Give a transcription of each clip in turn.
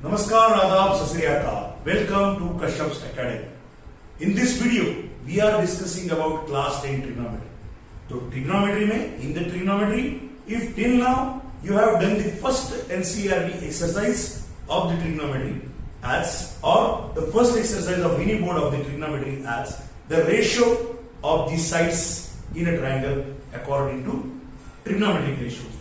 Namaskar, Adab, Sat Sri Akal. Welcome to Kashyap's Academy. In this video, we are discussing about class 10 trigonometry. So trigonometry in the trigonometry, if till now you have done the first NCERT exercise of the trigonometry or the first exercise of any board of the trigonometry as the ratio of the sides in a triangle according to trigonometric ratios.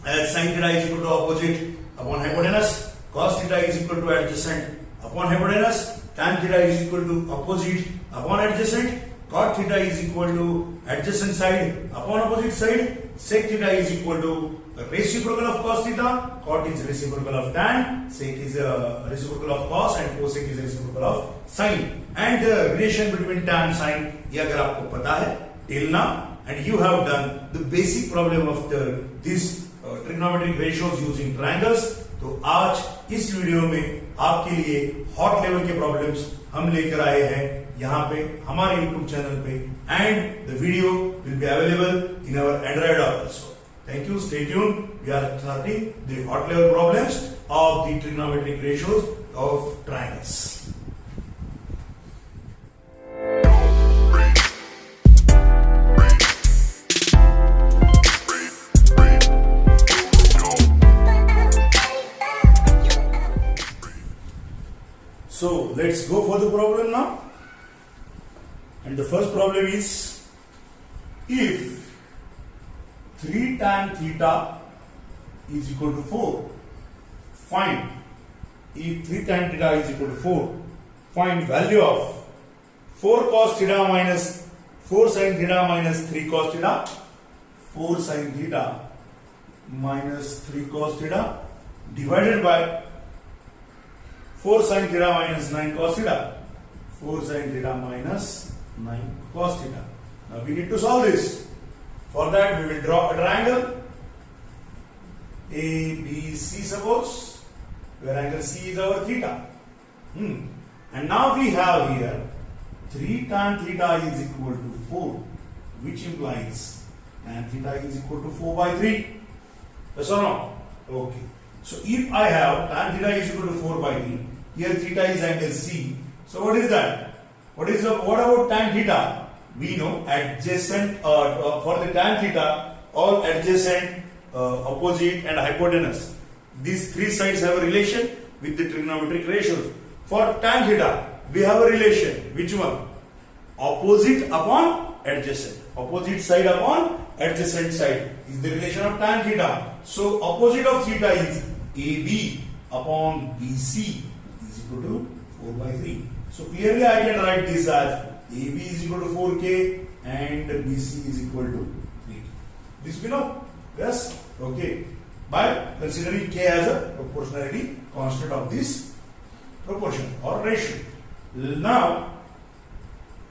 As sin theta is equal to opposite upon hypotenuse, cos theta is equal to adjacent upon hypotenuse, tan theta is equal to opposite upon adjacent, cot theta is equal to adjacent side upon opposite side, sec theta is equal to the reciprocal of cos theta, cot is reciprocal of tan, sec is reciprocal of cos and cosec is reciprocal of sin. And the relation between tan and sin, ये अगर आपको पता है till now, and you have done the basic problem of this trigonometric ratios using triangles. तो आज इस video में आपके लिए हॉट लेवल के प्रॉब्लम्स हम लेकर आए हैं यहाँ पे हमारे यूट्यूब चैनल पे, and the video will be available in our Android app also. Thank you. Stay tuned. We are starting the hot level problems of the trigonometric ratios of triangles. So let's go for the problem now. And the first problem is, if 3 tan theta is equal to 4, find, if 3 tan theta is equal to 4, find value of 4 cos theta minus 4 sin theta minus 3 cos theta, 4 sin theta minus 3 cos theta divided by 4 sin theta minus 9 cos theta, 4 sin theta minus 9 cos theta. Now we need to solve this. For that we will draw a triangle ABC, suppose, where angle C is our theta. And now we have here 3 tan theta is equal to 4, which implies tan theta is equal to 4 by 3. Yes or no? Okay. So if I have tan theta is equal to 4 by 3, here theta is angle C. So what is that? What about tan theta? We know adjacent for the tan theta, all adjacent, opposite and hypotenuse. These three sides have a relation with the trigonometric ratios. For tan theta, we have a relation. Which one? Opposite upon adjacent. Opposite side upon adjacent side is the relation of tan theta. So opposite of theta is AB upon BC is equal to 4 by 3. So clearly I can write this as AB is equal to 4K and BC is equal to 3K. This we know? Yes? Okay. By considering K as a proportionality constant of this proportion or ratio. Now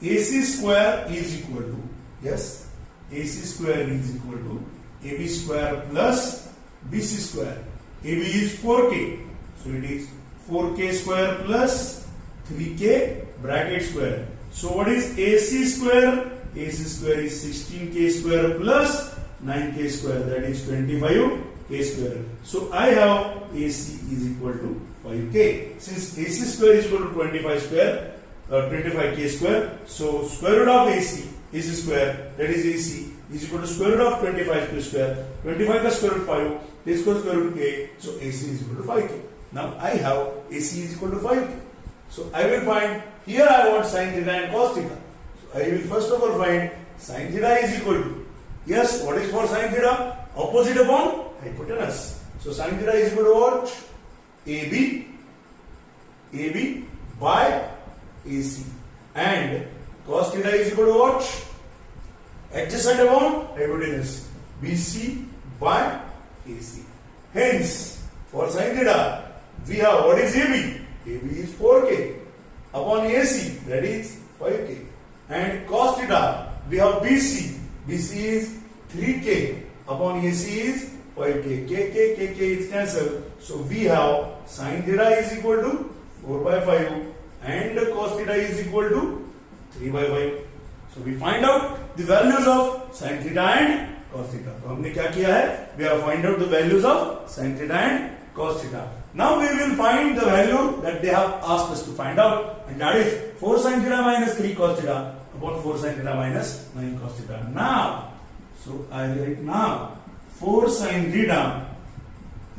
AC square is equal to, yes, AC square is equal to AB square plus BC square. AB is 4K. So it is 4K square plus 3K bracket square. So what is AC square? AC square is 16K square plus 9K square, that is 25K square. So I have AC is equal to 5K. Since AC square is equal to 25K square, so square root of AC square, that is AC, is equal to square root of 25K square. 25 plus square root 5, this equals square root K, so AC is equal to 5K. Now I have AC is equal to 5K. So I will find, here I want sin theta and cos theta. So I will first of all find sin theta is equal to, yes, what is for sin theta? Opposite upon hypotenuse. So sin theta is equal to what? AB by AC. And cos theta is equal to what? Adjacent upon hypotenuse. BC by AC. Hence, for sin theta, we have what is AB? AB is 4K upon AC, that is 5K. And cos theta, we have BC. BC is 3K upon AC is 5K. K is cancelled. So we have sin theta is equal to 4 by 5 and cos theta is equal to 3 by 5. So we find out the values of sin theta and cos theta. तो हमने क्या किया है? We have find out the values of sin theta and cos theta. Now we will find the value that they have asked us to find out, and that is 4 sin theta minus 3 cos theta upon 4 sin theta minus 9 cos theta. Now, so I write now 4 sin theta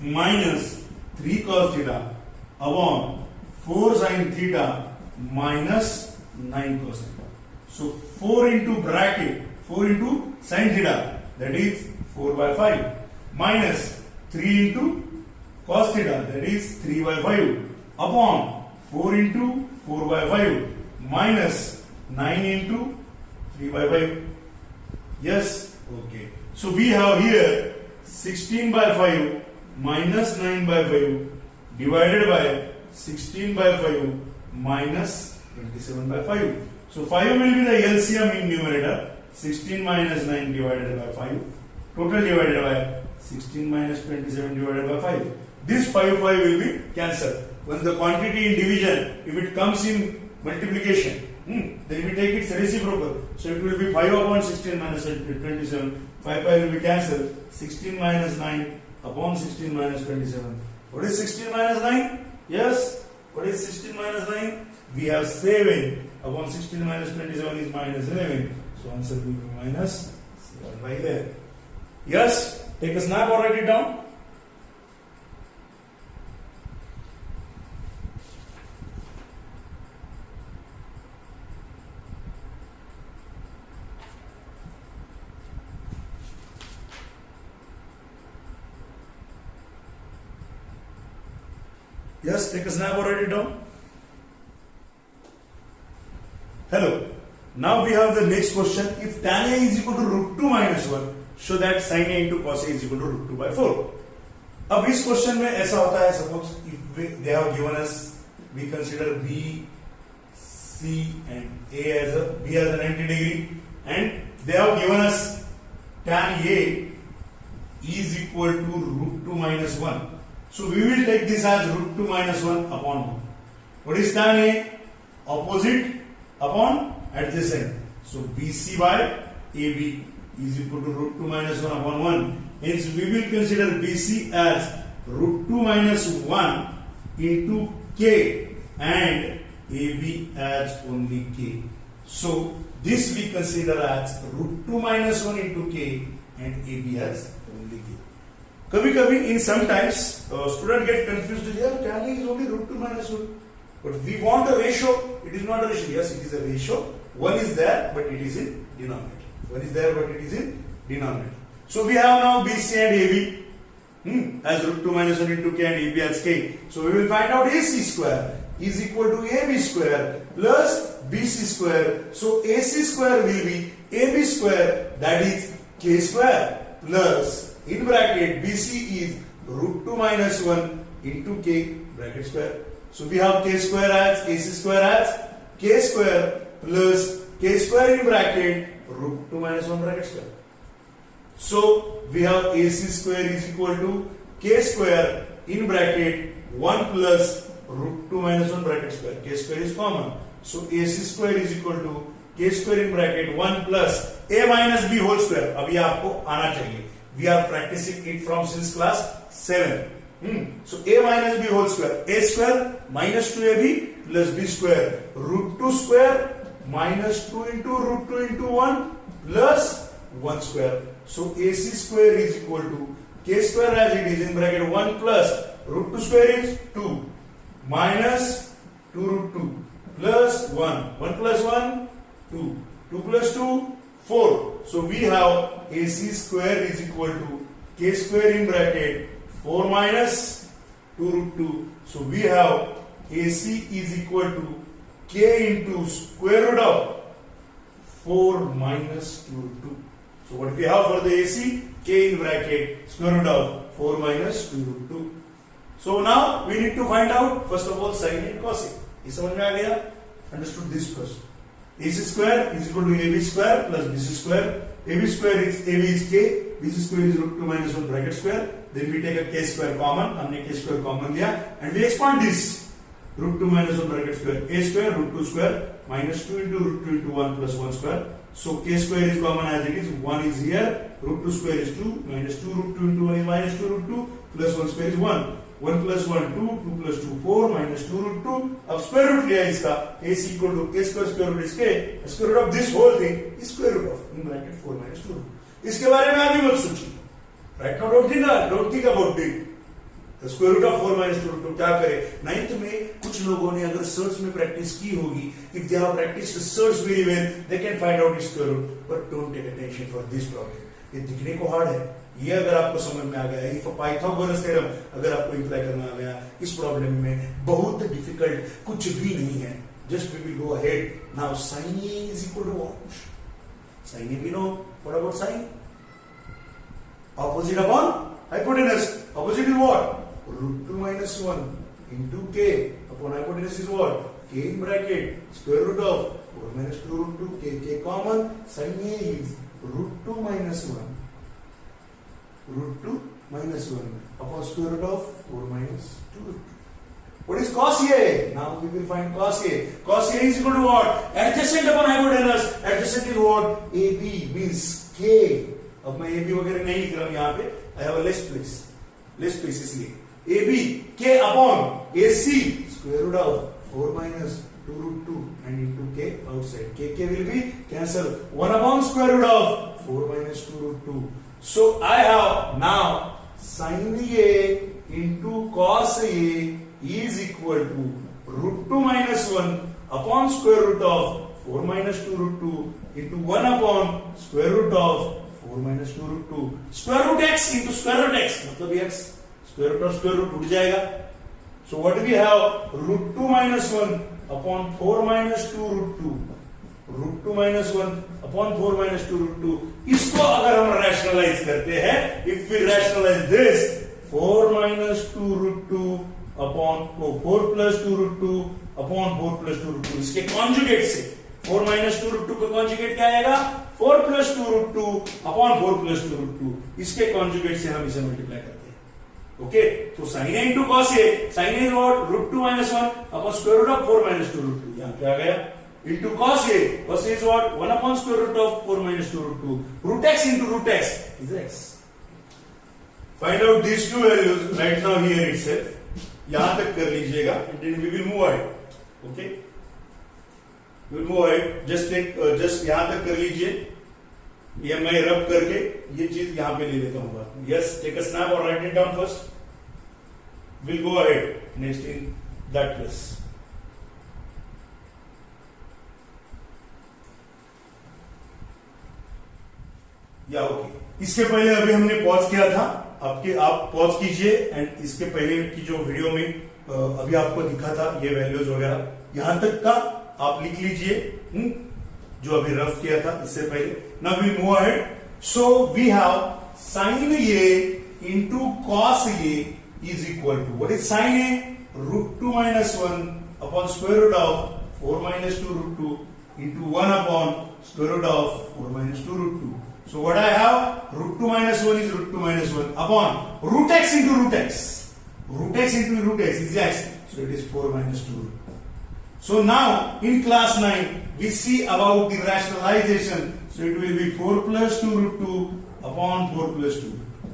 minus 3 cos theta upon 4 sin theta minus 9 cos theta. So 4 into bracket, 4 into sin theta, that is 4 by 5, minus 3 into cos theta, that is 3 by 5, upon 4 into 4 by 5, minus 9 into 3 by 5. Yes, okay. So we have here 16 by 5 minus 9 by 5 divided by 16 by 5 minus 27 by 5. So 5 will be the LCM in numerator. 16 minus 9 divided by 5. Total divided by 16 minus 27 divided by 5. This 5 will be cancelled. When the quantity in division, if it comes in multiplication, then we take its reciprocal. So it will be 5 upon 16 minus 27. 5 will be cancelled. 16 minus 9 upon 16 minus 27. What is 16 minus 9? Yes. What is 16 minus 9? We have 7 upon 16 minus 27 is minus 11. So answer will be minus 7 by 11. Yes. Take a snap or write it down. Yes, take a snap or write it down. Hello. Now we have the next question. If tan A is equal to root 2 minus 1, show that sin A into cos A is equal to root 2 by 4. अब इस question में ऐसा होता है, suppose if they have given us, we consider B, C and A as B as a 90 degree, and they have given us tan A is equal to root 2 minus 1. So we will take this as root 2 minus 1 upon 1. What is tan A? Opposite upon adjacent. So BC by AB is equal to root 2 minus 1 upon 1. Hence we will consider BC as root 2 minus 1 into K and AB as only K. So this we consider as root 2 minus 1 into K and AB as only K. कभी कभी in sometimes student get confused. Yeah, tan A is only root 2 minus 1. But we want a ratio. It is not a ratio. Yes, it is a ratio. 1 is there, but it is in denominator. 1 is there, but it is in denominator. So we have now BC and AB as root 2 minus 1 into K and AB as K. So we will find out AC square is equal to AB square plus BC square. So AC square will be AB square, that is K square, plus in bracket BC is root 2 minus 1 into K bracket square. So we have K square as AC square as K square plus K square in bracket root 2 minus 1 bracket square. So we have AC square is equal to K square in bracket 1 plus root 2 minus 1 bracket square. K square is common. So AC square is equal to K square in bracket 1 plus A minus B whole square. अभी आपको आना चाहिए. We are practicing it from since class 7. So A minus B whole square. A square minus 2AB plus B square. Root 2 square minus 2 into root 2 into 1 plus 1 square. So AC square is equal to K square as it is in bracket 1 plus root 2 square is 2 minus 2 root 2 plus 1. 1 plus 1, 2. 2 plus 2, 4. So we have AC square is equal to K square in bracket 4 minus 2 root 2. So we have AC is equal to K into square root of 4 minus 2 root 2. So what we have for the AC? K in bracket square root of 4 minus 2 root 2. So now we need to find out first of all sin and cos A. ये समझ में आ गया? Understood this first. AC square is equal to AB square plus BC square. AB square is AB is K, BC square is root 2 minus 1 bracket square. Then we take a K square common. हमने K square common लिया and we expand this root 2 minus 1 bracket square. A square root 2 square minus 2 into root 2 into 1 plus 1 square. So K square is common as it is. 1 is here. Root 2 square is 2 minus 2 root 2 into 1 is minus 2 root 2 plus 1 square is 1. 1 plus 1 2, 2 plus 2 4 minus 2 root 2। अब square root लिया इसका, a is equal to k square square root is k, square root of this whole thing is square root of in bracket 4 minus 2 root। इसके बारे में अभी मत सोचिए, right now don't think about it. Square root of 4 minus 2 root 2 क्या करे। Ninth में कुछ लोगों ने अगर सर्च में प्रैक्टिस की होगी, if they have practised search very well they can find out square root, but don't take attention for this problem. ये दिखने को हार्ड है, ये अगर आपको समझ में आ गया, इफ पाइथागोरस थ्योरम अगर आपको अप्लाई करना आ गया, इस प्रॉब्लम में बहुत डिफिकल्ट कुछ भी नहीं है। Just we will go ahead now. sin a is equal to what? sin a we know. What about sin? Opposite upon hypotenuse. Opposite is what? Root 2 minus 1 into k upon hypotenuse is what? K in bracket square root of 4 minus 2 root 2 k common. Sin a is root 2 minus 1 root 2 minus 1 upon square root of 4 minus 2 root 2. What is cos a? Now we will find cos a. Cos a is equal to what? Adjacent upon hypotenuse. Adjacent is what? AB means k. अब मैं AB वगैरह नहीं लिख रहा हूं यहाँ पे, I have a less place इसलिए AB k upon AC square root of 4 minus 2 root 2 and into k outside. K will be cancel. 1 upon square root of 4 minus 2 root 2. So I have now sin a into cos a is equal to root 2 minus 1 upon square root of 4 minus 2 root 2 into 1 upon square root of 4 minus 2 root 2. Square root x into square root x मतलब x square root of square root उठ जाएगा। So what do we have? root 2 minus 1 upon 4 minus 2 root 2. root 2 minus 1 upon 4 minus 2 root 2। इसको अगर हम rationalize करते हैं, if we rationalize this 4 minus 2 root 2 upon 4 plus 2 root 2 upon 4 plus 2 root 2, इसके conjugate से 4 minus 2 root 2 का conjugate क्या आएगा? 4 plus 2 root 2 upon 4 plus 2 root 2। इसके conjugate से हम इसे multiply करते हैं। ओके, तो sin a into cos a, sin a is what? root 2 minus 1 upon square root of 4 minus 2 root 2, यहाँ पे आ गया। into cos a, cos a is what? 1 upon square root of 4 minus 2 root 2। root x into root x is x। Find out these two values right now here itself। यहां तक कर लीजिएगा, and then we will move ahead। okay, we will move ahead। just यहां तक कर लीजिए, ये मैं रब करके ये चीज यहां पे ले लेता हूं बात में। यस, टेक अ स्नैप और right it down first. Will go ahead next in that place. या ओके, इसके पहले अभी हमने पॉज किया था, आप पॉज कीजिए एंड इसके पहले की जो वीडियो में अभी आपको दिखा था ये वैल्यूज वगैरह, यहां तक का आप लिख लीजिए जो अभी रफ किया था इससे पहले। Now we move ahead. So we have sin a into cos a is equal to, what is sin a? root 2 minus 1 upon square root of 4 minus 2 root 2 into 1 upon square root of 4 minus 2 root 2. So what I have? root 2 minus 1 is root 2 minus 1 upon root x into root x. Root x into root x is x. So it is 4 minus 2 root 2. So now in class 9 we see about the rationalization. So it will be 4 plus 2 root 2 upon 4 plus 2 root 2.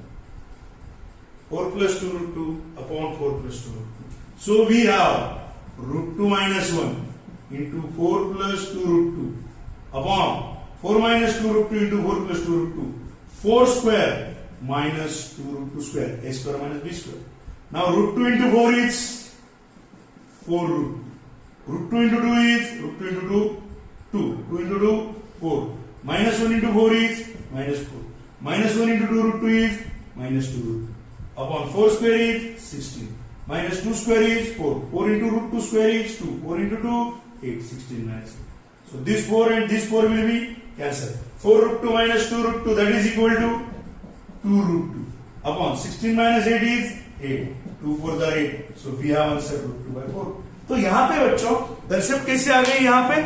4 plus 2 root 2 upon 4 plus 2 root 2. So we have root 2 minus 1 into 4 plus 2 root 2 upon 4 minus 2 root 2 into 4 plus 2 root 2. 4 square minus 2 root 2 square. A square minus B square. Now root 2 into 4 is 4 root 2. Root 2 into 2 is root 2 into 2, 2. 2 into 2, 4. Minus 1 into 4 is minus 4. Minus 1 into 2 root 2 is minus 2 root 2. Upon 4 square is 16. Minus 2 square is 4. 4 into root 2 square is 2. 4 into 2, 8. 16 minus 8. So this 4 and this 4 will be cancelled. 4 root 2 minus 2 root 2, that is equal to 2 root 2. Upon 16 minus 8 is 8. 2 4s are 8. So we have answer root 2 by 4. तो यहाँ पे बच्चों concept कैसे आ गए यहाँ पे?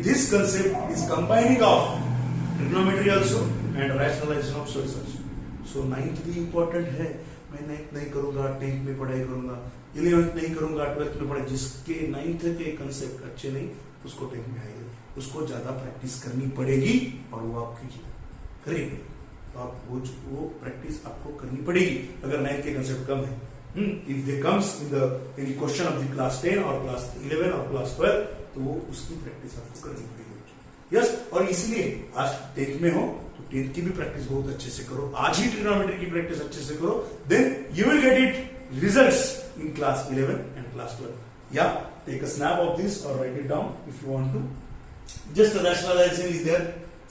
This concept is combining of trigonometry also and rationalisation of solutions. So 9th भी important है। मैं 9th नहीं करूंगा, 10th में पढ़ाई करूंगा, 11th नहीं करूंगा, 12th में पढ़ाई। जिसके 9th के कंसेप्ट अच्छे नहीं उसको 10th में आएगा, उसको ज्यादा प्रैक्टिस करनी पड़ेगी और वो आप करेंगे तो आप वो प्रैक्टिस आपको करनी पड़ेगी अगर 9th के कंसेप्ट कम है। If they comes in the any question of the class 10 or class 11 or class 12, तो वो उसकी प्रैक्टिस आपको करनी पड़ेगी। यस, और इसलिए आज 10th में हो तो 10th की भी प्रैक्टिस बहुत अच्छे से करो, आज ही ट्रिग्नोमेट्री की प्रैक्टिस अच्छे से करो, then you will get it results in class 11 and class 12। या take a snap of this or write it down if you want to। just the rationalization is there,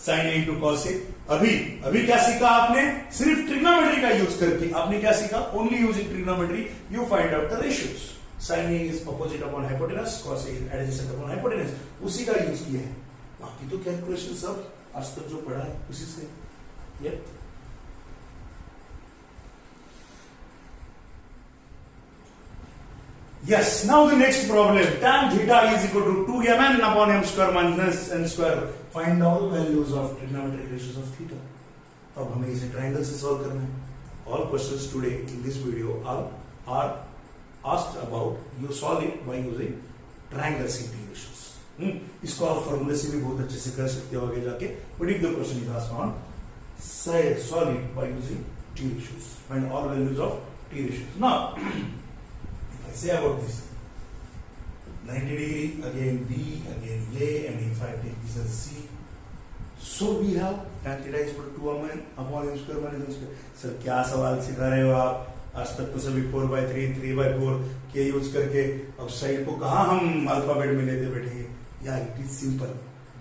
sin a into cos a। अभी क्या सीखा आपने? सिर्फ trigonometry का use करके आपने क्या सीखा? Only using trigonometry you find out the ratios. sin a is opposite upon hypotenuse, cos a is adjacent upon hypotenuse, उसी का यूज किया है। बाकी तो कैलकुलेशन सब आज तक जो पढ़ा है उसी से। Yes, now the next problem, tan theta is equal to 2mn upon m square minus n square, find all values of trigonometric ratios of theta। अब हमें इसे ट्रायंगल से सॉल्व करना है। All questions today in this video are asked about you solve it by using triangle CT ratios। इसको आप फॉर्मूले से भी बहुत अच्छे से कर सकते हो आगे जाके, but if the question is asked on solve it by using T ratios, find all values of T ratios। Now say about this 90 degree, again B, again A, and if I take this as C, so we have tan theta is equal to 2m upon m square minus n square। Sir क्या सवाल सिखा रहे हो आप? आज तक तो सभी 4/3 3/4 के यूज करके अब साइड को कहा हम अल्फाबेट में लेते बैठेंगे यार? It is simple,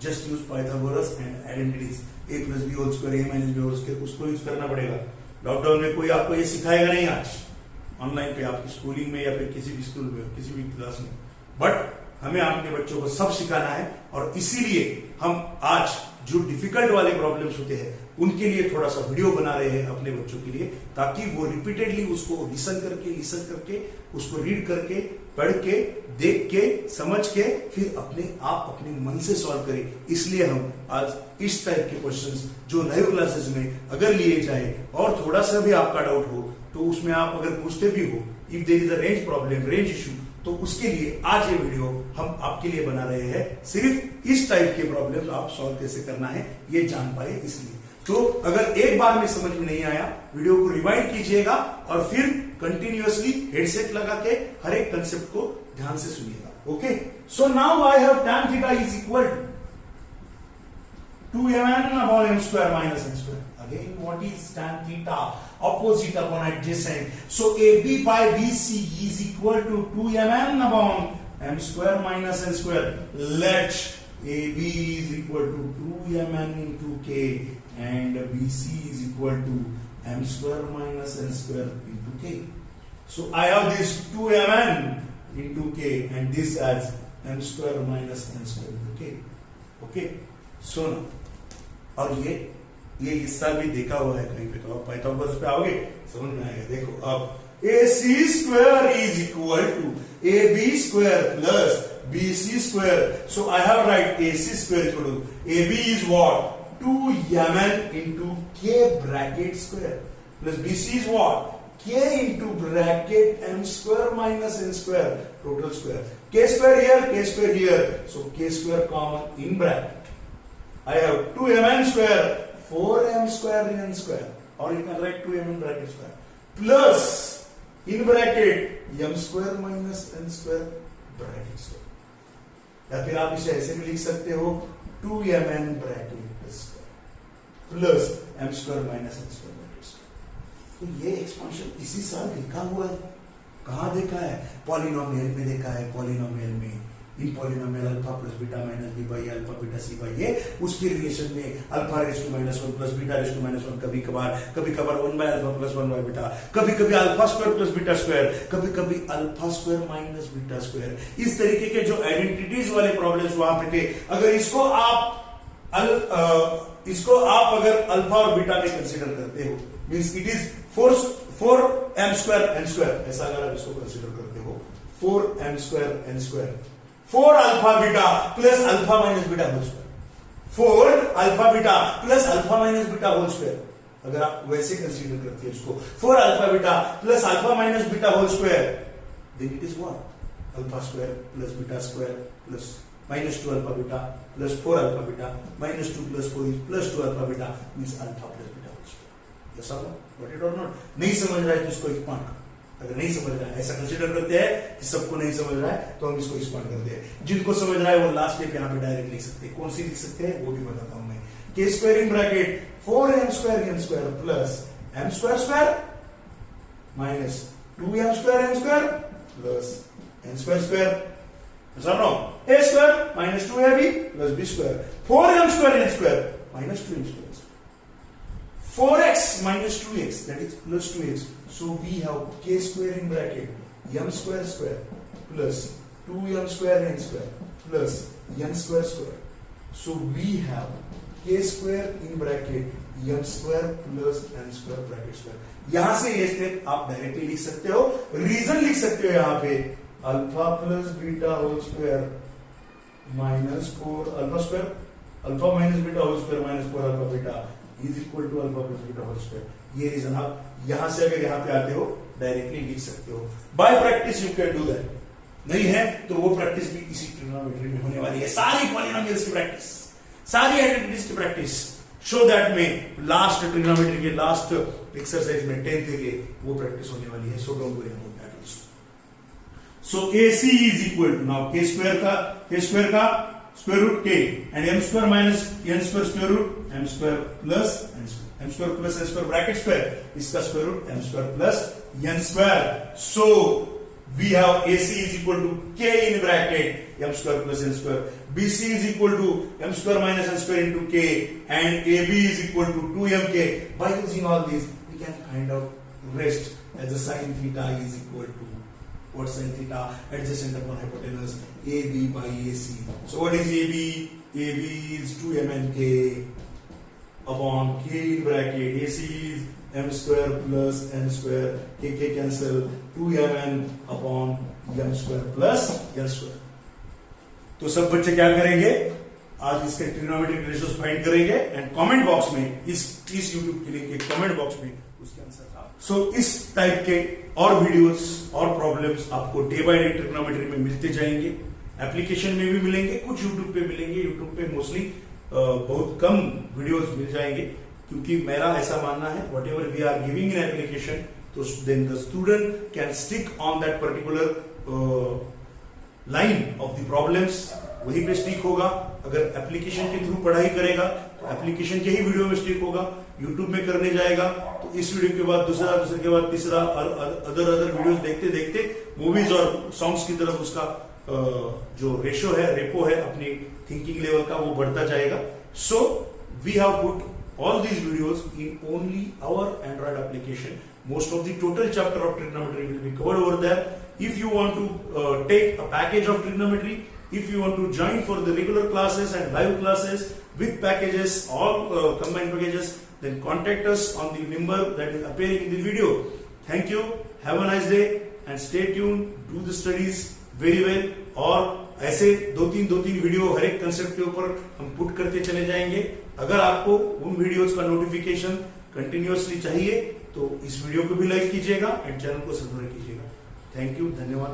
just use Pythagoras and identities, a plus b whole square a minus b whole square, उसको यूज करना पड़ेगा। लॉकडाउन में कोई आपको ये सिखाएगा नहीं आज ऑनलाइन पे, आपकी स्कूलिंग में या फिर किसी भी स्कूल में किसी भी क्लास में, बट हमें अपने बच्चों को सब सिखाना है। और इसीलिए हम आज जो डिफिकल्ट वाले प्रॉब्लम्स होते हैं उनके लिए थोड़ा सा वीडियो बना रहे हैं अपने बच्चों के लिए, ताकि वो रिपीटेडली उसको लिसन करके उसको रीड करके पढ़ के देख के समझ के फिर अपने आप अपने मन से सॉल्व करें। इसलिए हम आज इस टाइप के क्वेश्चंस जो लाइव क्लासेस में अगर लिए जाए और थोड़ा सा भी आपका डाउट हो तो उसमें आप अगर पूछते भी हो, if there is a range problem, range issue, तो उसके लिए आज ये वीडियो हम आपके लिए बना रहे हैं। सिर्फ इस टाइप के प्रॉब्लम आप सॉल्व कैसे करना है ये जान पाए इसलिए। तो अगर एक बार में समझ में नहीं आया, वीडियो को रिवाइंड कीजिएगा और फिर कंटिन्यूअसली हेडसेट लगा के हर एक कंसेप्ट को ध्यान से सुनिएगा। Okay, so now I have tan theta is equal to 2mn upon m square minus n square। Again, what is tan theta? Opposite upon adjacent. So AB by BC is equal to 2mn upon m square minus n square. Let AB is equal to 2mn into K and BC is equal to m square minus n square into K. So I have this 2mn into K and this as m square minus n square into K. Okay. So now, और ये हिस्सा भी देखा हुआ है कहीं पे, तो आप पाइथागोरस पे आओगे समझ में आएगा। देखो अब AC square is equal to AB square plus BC square. So I have right AC square equal to AB is what 2mn into K bracket square plus BC is what K into bracket m square minus n square total square. K square here, K square here, so K square common in bracket. I have 2mn square 4m square n square, or you can write 2mn bracket square plus in bracket m square minus n square bracket square, या फिर आप इसे ऐसे भी लिख सकते हो 2mn bracket square plus m square minus n square bracket square। तो ये एक्सपांशन इसी साल लिखा हुआ है। कहाँ देखा है? पॉलिनोमियल में देखा है। पॉलिनोमियल में इन polynomial alpha plus beta minus b by alpha beta c by a, उसके रिलेशन में alpha raise to minus 1 plus beta raise to minus 1, कभी कभार 1 by alpha plus 1 by beta, कभी alpha square plus beta square, कभी alpha square minus beta square. इस तरीके के जो आइडेंटिटीज वाले प्रॉब्लम्स वहां पे थे, अगर इसको आप अगर अल्फा और बीटा में कंसीडर करते हो, means it is 4m square n square, ऐसा अगर आप इसको कंसीडर करते हो 4m square n square, 4 alpha beta plus alpha minus beta whole square, 4 alpha beta plus alpha minus beta whole square. अगर आप वैसे कंसीडर करते हैं इसको 4 alpha beta plus alpha minus beta whole square, then it is what alpha square plus beta square plus minus 2 alpha beta plus 4 alpha beta minus 2 plus 4 plus 2 alpha beta means alpha plus beta whole square. ऐसा got it और not? नहीं समझ रहा है तो इसको expand करो। अगर नहीं समझ रहा है, ऐसा कंसिडर करते हैं कि सबको नहीं समझ रहा है, तो हम इसको एक्सपांड करते हैं। जिनको समझ रहा है वो लास्ट स्टेप यहाँ पे डायरेक्ट लिख सकते हैं। कौन सी लिख सकते हैं वो भी बताता हूं मैं। के square in bracket 4m square plus m square minus 2m square plus n square a square minus 2ab plus b square 4m square minus 2m square. 4x minus 2x, that is plus 2x. So we have k square in bracket m square plus 2m square n square plus n square. So we have k square in bracket m square plus n square bracket square. यहां से ये step आप directly लिख सकते हो, reason लिख सकते हो यहां पे alpha plus beta whole square minus 4 alpha square alpha minus beta whole square minus 4 alpha beta is equal to alpha plus beta whole square. ये रीजन आप यहां से अगर यहां पे आते हो डायरेक्टली लिख सकते हो। Bye practice you can do that, नहीं है तो वो प्रैक्टिस भी इसी ट्रिग्नोमेट्री में होने वाली है। सारी पॉलिनोमियल्स की प्रैक्टिस, सारी आइडेंटिटीज की प्रैक्टिस, शो दैट में लास्ट ट्रिग्नोमेट्री के लास्ट एक्सरसाइज में 10th के वो प्रैक्टिस होने वाली है। So don't worry about that also. So AC is equal to now k square का square root k and m square minus n square root m square plus n square bracket square इसका square root m square plus n square. So we have AC is equal to k in bracket m square plus n square, BC is equal to m square minus n square into k, and AB is equal to 2mk. By using all these we can find out rest as the sin theta is equal to what sin theta adjacent upon hypotenuse AB by AC. So what is AB? AB is 2mnk upon k in bracket. AC is m square plus n square, k cancel, 2mn upon m square plus n square. तो सब बच्चे क्या करेंगे, आज इसके trigonometric ratios find करेंगे and comment box में इस यूट्यूब के लिंक के कमेंट बॉक्स में उसके आंसर सो इस टाइप के और वीडियोस और प्रॉब्लम्स आपको डे बाय डे ट्रिग्नोमेट्री में मिलते जाएंगे। एप्लीकेशन में भी मिलेंगे, कुछ यूट्यूब पे मिलेंगे। यूट्यूब पे मोस्टली बहुत कम वीडियोस मिल जाएंगे, क्योंकि मेरा ऐसा मानना है whatever we are giving in application, तो then the student can stick on that particular line of the problems, वही पे स्टिक होगा। अगर एप्लीकेशन के थ्रू पढ़ाई करेगा तो एप्लीकेशन के ही वीडियो में स्टिक होगा। यूट्यूब में करने जाएगा तो इस वीडियो के बाद दूसरा, दूसरे के बाद तीसरा, अदर वीडियोस देखते देखते मूवीज और सॉन्ग्स की तरफ उसका जो रेशो है, रेपो है अपनी थिंकिंग लेवल का, वो बढ़ता जाएगा। So we have put all these videos in only our Android application. Most of the total chapter of trigonometry will be covered over there. If you want to take a package of trigonometry, if you want to join for the regular classes and live classes with packages, all combined packages, then contact us on the number that is appearing in the video. Thank you. Have a nice day and stay tuned. Do the studies very well. और ऐसे दो तीन video हर एक concept के ऊपर हम put करते चले जाएंगे. अगर आपको उन वीडियोस का नोटिफिकेशन कंटिन्यूअसली चाहिए तो इस वीडियो को भी लाइक कीजिएगा एंड चैनल को सब्सक्राइब कीजिएगा. थैंक यू, धन्यवाद.